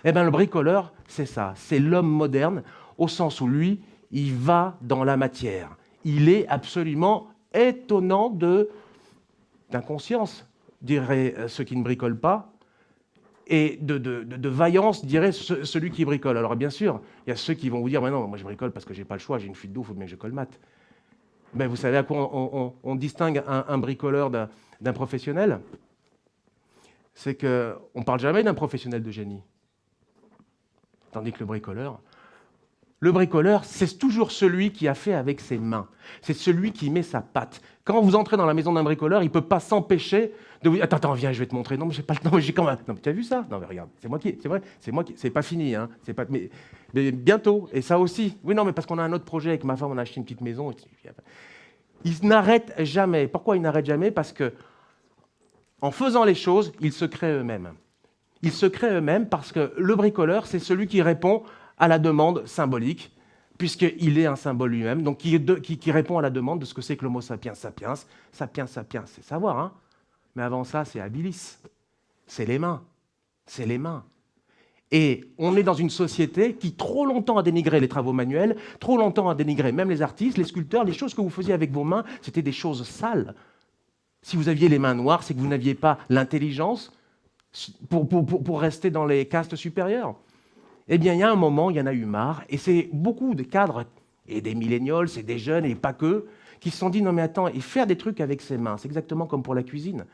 Eh bien, le bricoleur, c'est ça. C'est l'homme moderne, au sens où lui, il va dans la matière. Il est absolument étonnant d'inconscience, diraient ceux qui ne bricolent pas, et de vaillance, dirait celui qui bricole. Alors bien sûr, il y a ceux qui vont vous dire « Mais non, moi je bricole parce que je n'ai pas le choix, j'ai une fuite d'eau, il faut bien que je colmate. » Mais vous savez à quoi on distingue un bricoleur d'un professionnel? C'est qu'on ne parle jamais d'un professionnel de génie. Tandis que le bricoleur, c'est toujours celui qui a fait avec ses mains. C'est celui qui met sa patte. Quand vous entrez dans la maison d'un bricoleur, il ne peut pas s'empêcher de vous dire « Attends, viens, je vais te montrer. Non, mais j'ai pas le temps, mais j'ai quand même... » Non, mais tu as vu ça? Non, mais regarde, c'est vrai, c'est moi qui... C'est pas fini, hein. C'est pas... mais bientôt, et ça aussi. Oui, non, mais parce qu'on a un autre projet avec ma femme, on a acheté une petite maison. Il n'arrête jamais. Pourquoi il n'arrête jamais? Parce que en faisant les choses, ils se créent eux-mêmes. Ils se créent eux-mêmes parce que le bricoleur, c'est celui qui répond à la demande symbolique, puisqu'il est un symbole lui-même, donc qui répond à la demande de ce que c'est que l'homo sapiens sapiens. Sapiens sapiens, c'est savoir, hein. Mais avant ça, c'est habilis. C'est les mains. C'est les mains. Et on est dans une société qui trop longtemps a dénigré les travaux manuels, trop longtemps a dénigré même les artistes, les sculpteurs, les choses que vous faisiez avec vos mains, c'était des choses sales. Si vous aviez les mains noires, c'est que vous n'aviez pas l'intelligence pour rester dans les castes supérieures. Eh bien, il y a un moment, il y en a eu marre, et c'est beaucoup de cadres, et des millénials, c'est des jeunes, et pas qu'eux, qui se sont dit, non mais attends, et faire des trucs avec ses mains, c'est exactement comme pour la cuisine.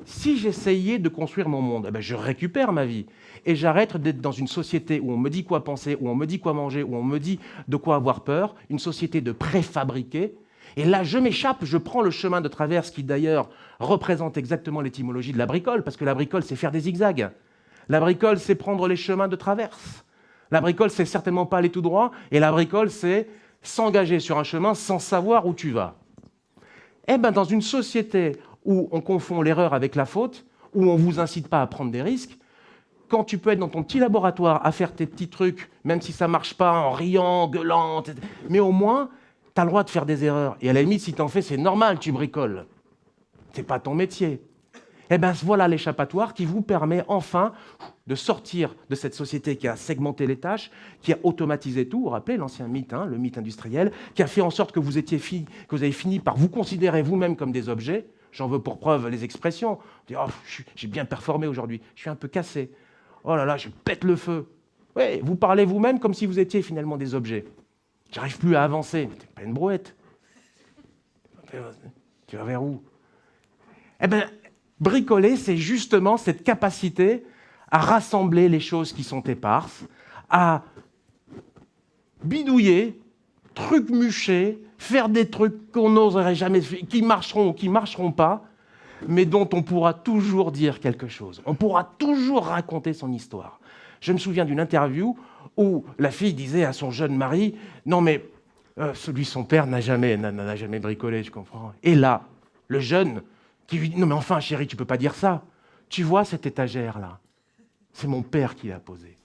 Si j'essayais de construire mon monde, eh bien, je récupère ma vie, et j'arrête d'être dans une société où on me dit quoi penser, où on me dit quoi manger, où on me dit de quoi avoir peur, une société de préfabriqués. Et là, je m'échappe, je prends le chemin de traverse qui, d'ailleurs, représente exactement l'étymologie de la bricole, parce que la bricole, c'est faire des zigzags. La bricole, c'est prendre les chemins de traverse. La bricole, c'est certainement pas aller tout droit, et la bricole, c'est s'engager sur un chemin sans savoir où tu vas. Eh bien, dans une société où on confond l'erreur avec la faute, où on ne vous incite pas à prendre des risques, quand tu peux être dans ton petit laboratoire à faire tes petits trucs, même si ça ne marche pas en riant, gueulant, mais au moins, tu as le droit de faire des erreurs. Et à la limite, si tu en fais, c'est normal, tu bricoles. Ce n'est pas ton métier. Eh bien, voilà l'échappatoire qui vous permet enfin de sortir de cette société qui a segmenté les tâches, qui a automatisé tout. Vous vous rappelez l'ancien mythe, hein, le mythe industriel, qui a fait en sorte que vous avez fini par vous considérer vous-même comme des objets. J'en veux pour preuve les expressions. Vous dites, oh, j'ai bien performé aujourd'hui, je suis un peu cassé. Oh là là, je pète le feu. Oui, vous parlez vous-même comme si vous étiez finalement des objets. J'arrive plus à avancer. C'est pas une brouette. Tu vas vers où? Eh bien, bricoler, c'est justement cette capacité à rassembler les choses qui sont éparses, à bidouiller, trucmucher, faire des trucs qu'on n'oserait jamais faire, qui marcheront ou qui ne marcheront pas, mais dont on pourra toujours dire quelque chose. On pourra toujours raconter son histoire. Je me souviens d'une interview où la fille disait à son jeune mari « Non mais, son père n'a jamais bricolé, je comprends. » Et là, le jeune qui lui dit « Non mais enfin chérie, tu ne peux pas dire ça. Tu vois cette étagère-là? C'est mon père qui l'a posée. »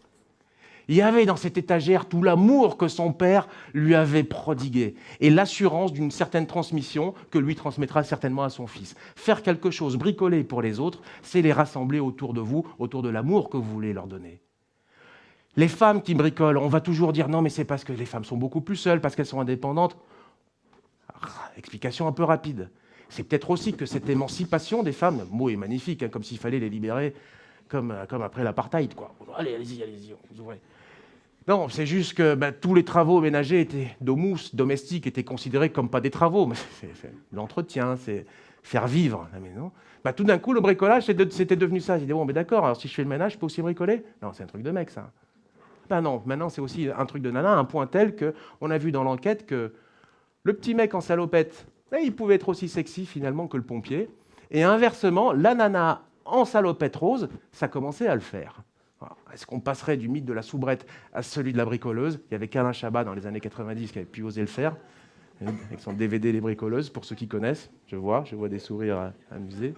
Il y avait dans cette étagère tout l'amour que son père lui avait prodigué et l'assurance d'une certaine transmission que lui transmettra certainement à son fils. Faire quelque chose, bricoler pour les autres, c'est les rassembler autour de vous, autour de l'amour que vous voulez leur donner. Les femmes qui bricolent, on va toujours dire non mais c'est parce que les femmes sont beaucoup plus seules, parce qu'elles sont indépendantes. Explication un peu rapide. C'est peut-être aussi que cette émancipation des femmes, le mot est magnifique, hein, comme s'il fallait les libérer comme après l'apartheid, quoi. Allez, allez-y, vous ouvrez. Non, c'est juste que tous les travaux ménagers domestiques étaient considérés comme pas des travaux, mais c'est l'entretien, c'est faire vivre la maison. Tout d'un coup, le bricolage, c'était devenu ça. J'ai dit, bon, mais d'accord, alors si je fais le ménage, je peux aussi bricoler? Non, c'est un truc de mec, ça. Non, maintenant, c'est aussi un truc de nana, à un point tel qu'on a vu dans l'enquête que le petit mec en salopette, il pouvait être aussi sexy, finalement, que le pompier. Et inversement, la nana en salopette rose, ça commençait à le faire. Alors, est-ce qu'on passerait du mythe de la soubrette à celui de la bricoleuse? Il y avait qu'Alain Chabat dans les années 90 qui avait pu oser le faire, avec son DVD Les Bricoleuses, pour ceux qui connaissent. Je vois des sourires amusés.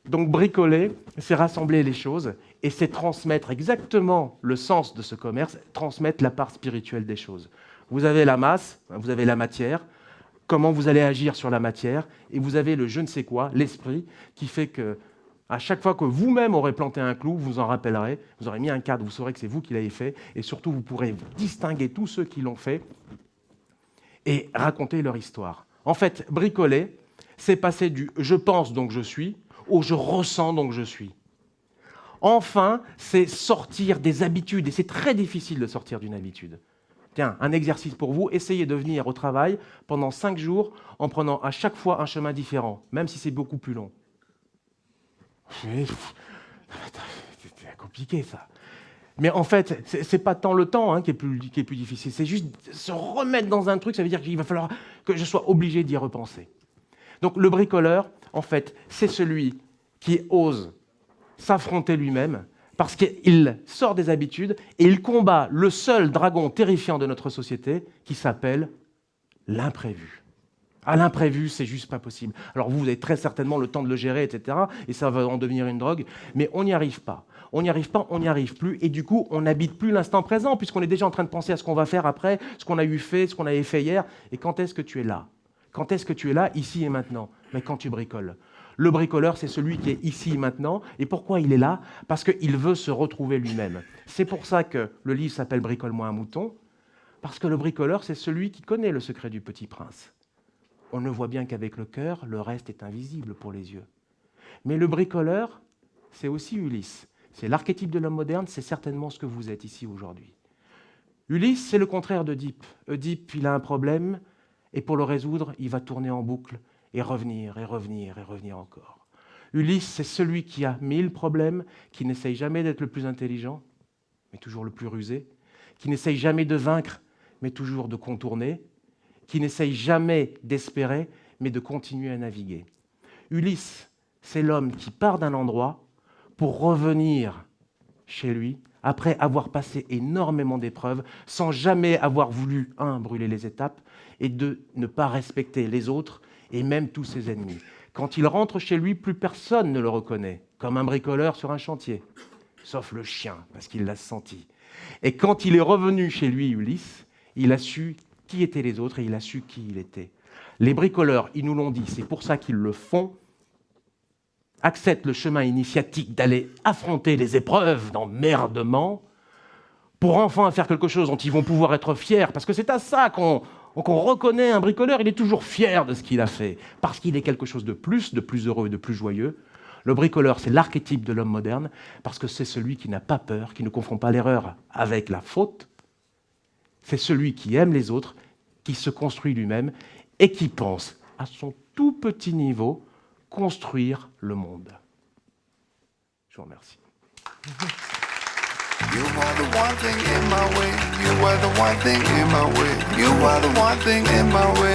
Donc bricoler, c'est rassembler les choses et c'est transmettre exactement le sens de ce commerce, transmettre la part spirituelle des choses. Vous avez la masse, vous avez la matière, comment vous allez agir sur la matière, et vous avez le je ne sais quoi, l'esprit, qui fait que À chaque fois que vous-même aurez planté un clou, vous en rappellerez, vous aurez mis un cadre, vous saurez que c'est vous qui l'avez fait, et surtout vous pourrez distinguer tous ceux qui l'ont fait et raconter leur histoire. En fait, bricoler, c'est passer du « je pense donc je suis » au « je ressens donc je suis ». Enfin, c'est sortir des habitudes, et c'est très difficile de sortir d'une habitude. Tiens, un exercice pour vous, essayez de venir au travail pendant 5 jours en prenant à chaque fois un chemin différent, même si c'est beaucoup plus long. C'est compliqué ça. Mais en fait, ce n'est pas tant le temps qui est plus difficile, c'est juste se remettre dans un truc, ça veut dire qu'il va falloir que je sois obligé d'y repenser. Donc le bricoleur, en fait, c'est celui qui ose s'affronter lui-même, parce qu'il sort des habitudes et il combat le seul dragon terrifiant de notre société qui s'appelle l'imprévu. À l'imprévu, c'est juste pas possible. Alors vous avez très certainement le temps de le gérer, etc. Et ça va en devenir une drogue, mais on n'y arrive pas. On n'y arrive pas, on n'y arrive plus, et du coup, on n'habite plus l'instant présent, puisqu'on est déjà en train de penser à ce qu'on va faire après, ce qu'on a eu fait, ce qu'on avait fait hier. Et quand est-ce que tu es là? Quand est-ce que tu es là, ici et maintenant? Mais quand tu bricoles. Le bricoleur, c'est celui qui est ici et maintenant. Et pourquoi il est là? Parce qu'il veut se retrouver lui-même. C'est pour ça que le livre s'appelle « Bricole-moi un mouton », parce que le bricoleur, c'est celui qui connaît le secret du Petit Prince. On ne voit bien qu'avec le cœur, le reste est invisible pour les yeux. Mais le bricoleur, c'est aussi Ulysse. C'est l'archétype de l'homme moderne, c'est certainement ce que vous êtes ici aujourd'hui. Ulysse, c'est le contraire d'Œdipe. Œdipe, il a un problème, et pour le résoudre, il va tourner en boucle, et revenir, et revenir, et revenir encore. Ulysse, c'est celui qui a 1000 problèmes, qui n'essaye jamais d'être le plus intelligent, mais toujours le plus rusé, qui n'essaye jamais de vaincre, mais toujours de contourner, qui n'essaye jamais d'espérer, mais de continuer à naviguer. Ulysse, c'est l'homme qui part d'un endroit pour revenir chez lui, après avoir passé énormément d'épreuves, sans jamais avoir voulu, 1, brûler les étapes, et 2, ne pas respecter les autres, et même tous ses ennemis. Quand il rentre chez lui, plus personne ne le reconnaît, comme un bricoleur sur un chantier, sauf le chien, parce qu'il l'a senti. Et quand il est revenu chez lui, Ulysse, il a su qui étaient les autres et il a su qui il était. Les bricoleurs, ils nous l'ont dit, c'est pour ça qu'ils le font, acceptent le chemin initiatique d'aller affronter les épreuves d'emmerdement pour enfin faire quelque chose dont ils vont pouvoir être fiers, parce que c'est à ça qu'on reconnaît un bricoleur, il est toujours fier de ce qu'il a fait, parce qu'il est quelque chose de plus heureux et de plus joyeux. Le bricoleur, c'est l'archétype de l'homme moderne, parce que c'est celui qui n'a pas peur, qui ne confond pas l'erreur avec la faute. C'est celui qui aime les autres, qui se construit lui-même et qui pense, à son tout petit niveau, construire le monde. Je vous remercie. You are the one thing in my way. You are the one thing in my way. You are the one thing in my way.